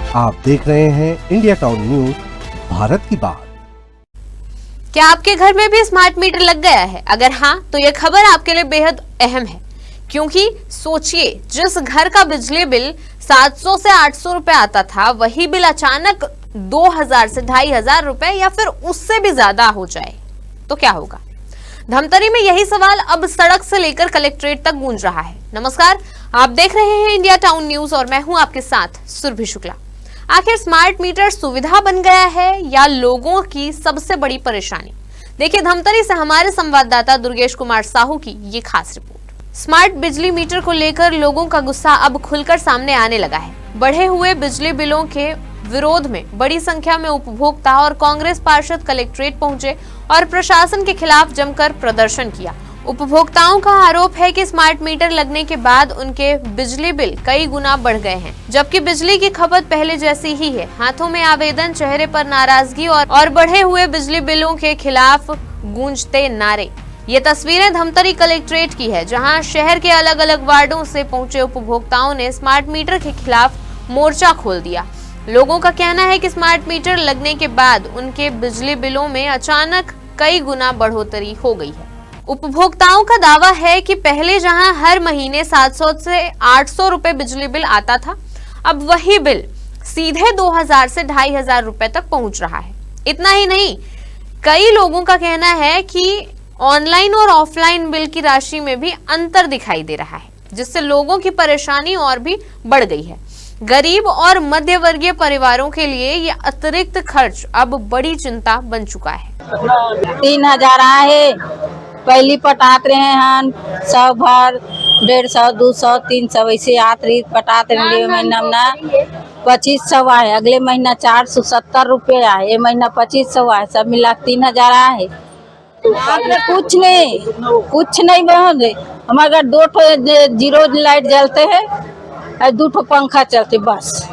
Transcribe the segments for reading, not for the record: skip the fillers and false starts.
आप देख रहे हैं इंडिया टाउन न्यूज, भारत की बात। क्या आपके घर में भी स्मार्ट मीटर लग गया है? अगर हाँ, तो यह खबर आपके लिए बेहद अहम है, क्योंकि सोचिए, जिस घर का बिजली बिल 700 से 800 रुपए आता था, वही बिल अचानक 2000 से 2500 रुपए या फिर उससे भी ज्यादा हो जाए तो क्या होगा? धमतरी में यही सवाल अब सड़क से लेकर कलेक्ट्रेट तक गूंज रहा है। नमस्कार, आप देख रहे हैं इंडिया टाउन न्यूज और मैं हूं आपके साथ सुरभि शुक्ला। आखिर स्मार्ट मीटर सुविधा बन गया है या लोगों की सबसे बड़ी परेशानी? देखिए, धमतरी से हमारे संवाददाता दुर्गेश कुमार साहू की ये खास रिपोर्ट। स्मार्ट बिजली मीटर को लेकर लोगों का गुस्सा अब खुलकर सामने आने लगा है। बढ़े हुए बिजली बिलों के विरोध में बड़ी संख्या में उपभोक्ता और कांग्रेस पार्षद कलेक्ट्रेट पहुंचे और प्रशासन के खिलाफ जमकर प्रदर्शन किया। उपभोक्ताओं का आरोप है कि स्मार्ट मीटर लगने के बाद उनके बिजली बिल कई गुना बढ़ गए हैं, जबकि बिजली की खपत पहले जैसी ही है। हाथों में आवेदन, चेहरे पर नाराजगी और बढ़े हुए बिजली बिलों के खिलाफ गूंजते नारे। ये तस्वीरें धमतरी कलेक्ट्रेट की है, जहां शहर के अलग अलग वार्डों से पहुंचे उपभोक्ताओं ने स्मार्ट मीटर के खिलाफ मोर्चा खोल दिया। लोगों का कहना है कि स्मार्ट मीटर लगने के बाद उनके बिजली बिलों में अचानक कई गुना बढ़ोतरी हो गई है। उपभोक्ताओं का दावा है कि पहले जहां हर महीने 700 से 800 रुपए बिजली बिल आता था, अब वही बिल सीधे 2000 से 2500 रुपए तक पहुंच रहा है। इतना ही नहीं, कई लोगों का कहना है कि ऑनलाइन और ऑफलाइन बिल की राशि में भी अंतर दिखाई दे रहा है, जिससे लोगों की परेशानी और भी बढ़ गई है। गरीब और मध्य वर्गीय परिवारों के लिए ये अतिरिक्त खर्च अब बड़ी चिंता बन चुका है। 3000 आए, पहली पटात रहे हैं 100 भर, 150, 200, 300 ऐसे आत रही पटात रहे। महीना में 2500 आए, अगले महीना 470 रुपये आए, ये महीना 2500 आए, सब मिला 3000 आए। कुछ नहीं बहन, हमारे घर 2 जीरो लाइट जलते हैं, 2 पंखा चलते, बस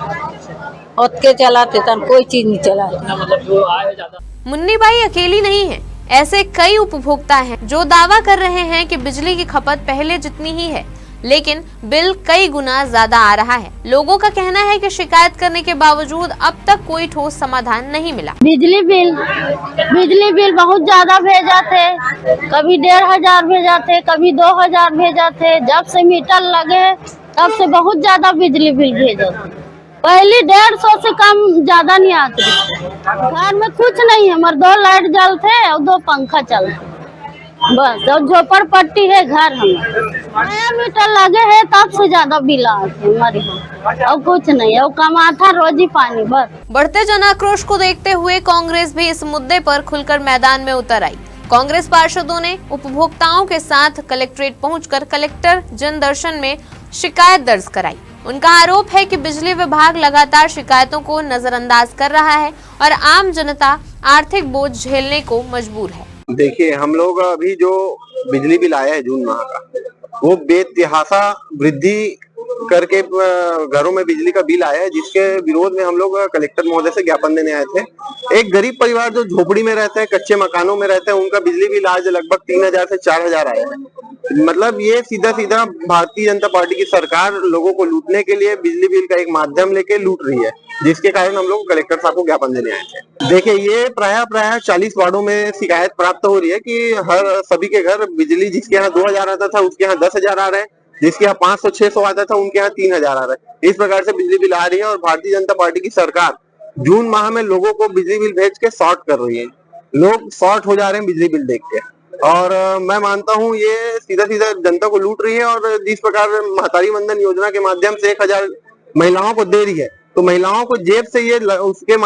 उतके चलाते, कोई चीज नहीं चलाते। मुन्नी बाई अकेली नहीं है, ऐसे कई उपभोक्ता हैं जो दावा कर रहे हैं कि बिजली की खपत पहले जितनी ही है, लेकिन बिल कई गुना ज्यादा आ रहा है। लोगों का कहना है कि शिकायत करने के बावजूद अब तक कोई ठोस समाधान नहीं मिला। बिजली बिल बहुत ज्यादा भेजा थे, कभी 1500 भेजा थे, कभी 2000 भेजा थे। जब से मीटर लगे तब से बहुत ज्यादा बिजली बिल भेजा थे। पहले 150 से कम ज्यादा नहीं आती। घर में कुछ नहीं है, हमारे 2 लाइट जलते और 2 पंखा चलते, बस। और झोपड़पट्टी है घर, हमें नया मीटर लगे है तब से ज्यादा बिल आते हमारे यहाँ, और कुछ नहीं, और कमाता रोजी पानी, बस। बढ़ते जन आक्रोश को देखते हुए कांग्रेस भी इस मुद्दे पर खुलकर मैदान में उतर आई। कांग्रेस पार्षदों ने उपभोक्ताओं के साथ कलेक्ट्रेट पहुंचकर कलेक्टर जनदर्शन में शिकायत दर्ज कराई। उनका आरोप है कि बिजली विभाग लगातार शिकायतों को नजरअंदाज कर रहा है और आम जनता आर्थिक बोझ झेलने को मजबूर है। देखिए, हम लोग अभी जो बिजली बिल आया है जून माह का, वो बेतहाशा वृद्धि करके घरों में बिजली का बिल आया है, जिसके विरोध में हम लोग कलेक्टर महोदय से ज्ञापन देने आए थे। एक गरीब परिवार जो झोपड़ी में रहते हैं, कच्चे मकानों में रहते हैं, उनका बिजली बिल आज लगभग 3000 से 4000 आया है। मतलब ये सीधा सीधा भारतीय जनता पार्टी की सरकार लोगों को लूटने के लिए बिजली बिल का एक माध्यम लेके लूट रही है, जिसके कारण हम लोग कलेक्टर साहब को ज्ञापन देने आए थे। देखिए, ये प्राय 40 वार्डों में शिकायत प्राप्त हो रही है कि सभी के घर बिजली, जिसके यहाँ 2000 आता था उसके यहाँ 10,000 आ रहे हैं, जिसके यहाँ 500-600 आता था उनके यहाँ 3000 आ रहा है। इस प्रकार से बिजली बिल आ रही है और भारतीय जनता पार्टी की सरकार जून माह में लोगों को बिजली बिल भेज के शॉर्ट कर रही है। लोग शॉर्ट हो जा रहे हैं बिजली बिल देख के, और मैं मानता हूं ये सीधा सीधा जनता को लूट रही है। और जिस प्रकार महतारी वंदन योजना के माध्यम से 1000 महिलाओं को दे रही है, तो महिलाओं को जेब से ये उसके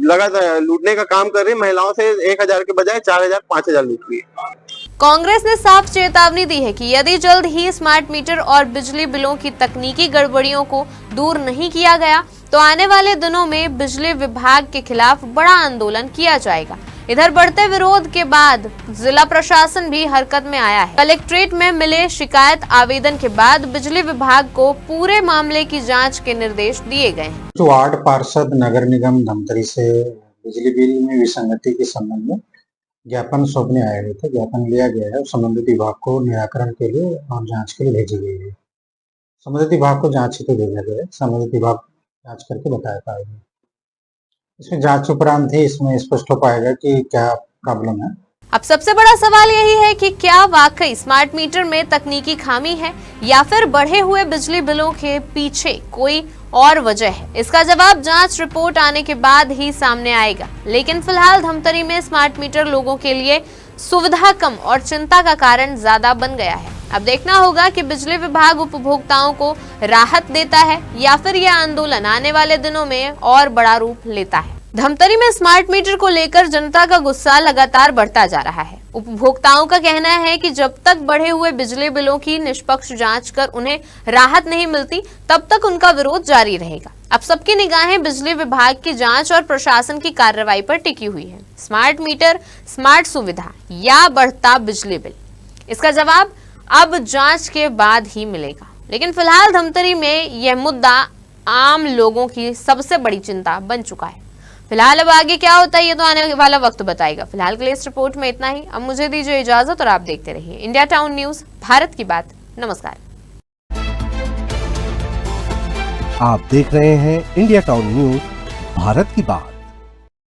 लगातार लूटने का काम कर रही है। महिलाओं से 1000 के बजाय 4000, 5000 लूट रही है। कांग्रेस ने साफ चेतावनी दी है कि यदि जल्द ही स्मार्ट मीटर और बिजली बिलों की तकनीकी गड़बड़ियों को दूर नहीं किया गया, तो आने वाले दिनों में बिजली विभाग के खिलाफ बड़ा आंदोलन किया जाएगा। इधर बढ़ते विरोध के बाद जिला प्रशासन भी हरकत में आया है। कलेक्ट्रेट में मिले शिकायत आवेदन के बाद बिजली विभाग को पूरे मामले की जांच के निर्देश दिए गए हैं। वार्ड पार्षद नगर निगम धमतरी से बिजली बिल में विसंगति के संबंध में ज्ञापन सौंपने आए हुए थे। ज्ञापन लिया गया है, संबंधित विभाग को निराकरण के लिए और जांच के लिए भेजी गई है। संबंधित विभाग को जांच हेतु भेजा गया है। संबंधित विभाग जांच करके बता पाएगी। इसमें जांच उपरांत ही इसमें स्पष्ट हो पाएगा कि क्या प्रॉब्लम है। अब सबसे बड़ा सवाल यही है कि क्या वाकई स्मार्ट मीटर में तकनीकी खामी है या फिर बढ़े हुए बिजली बिलों के पीछे कोई और वजह है। इसका जवाब जांच रिपोर्ट आने के बाद ही सामने आएगा। लेकिन फिलहाल धमतरी में स्मार्ट मीटर लोगों के लिए सुविधा कम और चिंता का कारण ज्यादा बन गया है। अब देखना होगा कि बिजली विभाग उपभोक्ताओं को राहत देता है या फिर यह आंदोलन आने वाले दिनों में और बड़ा रूप लेता है। धमतरी में स्मार्ट मीटर को लेकर जनता का गुस्सा लगातार बढ़ता जा रहा है। उपभोक्ताओं का कहना है कि जब तक बढ़े हुए बिजली बिलों की निष्पक्ष जांच कर उन्हें राहत नहीं मिलती, तब तक उनका विरोध जारी रहेगा। अब सबकी निगाहें बिजली विभाग की जांच और प्रशासन की कार्रवाई पर टिकी हुई है। स्मार्ट मीटर, स्मार्ट सुविधा या बढ़ता बिजली बिल, इसका जवाब अब जांच के बाद ही मिलेगा। लेकिन फिलहाल धमतरी में यह मुद्दा आम लोगों की सबसे बड़ी चिंता बन चुका है। फिलहाल अब आगे क्या होता है ये तो आने वाला वक्त बताएगा। फिलहाल के लिए इस रिपोर्ट में इतना ही। अब मुझे दीजिए इजाजत और आप देखते रहिए इंडिया टाउन न्यूज, भारत की बात। नमस्कार। आप देख रहे हैं इंडिया टाउन न्यूज, भारत की बात।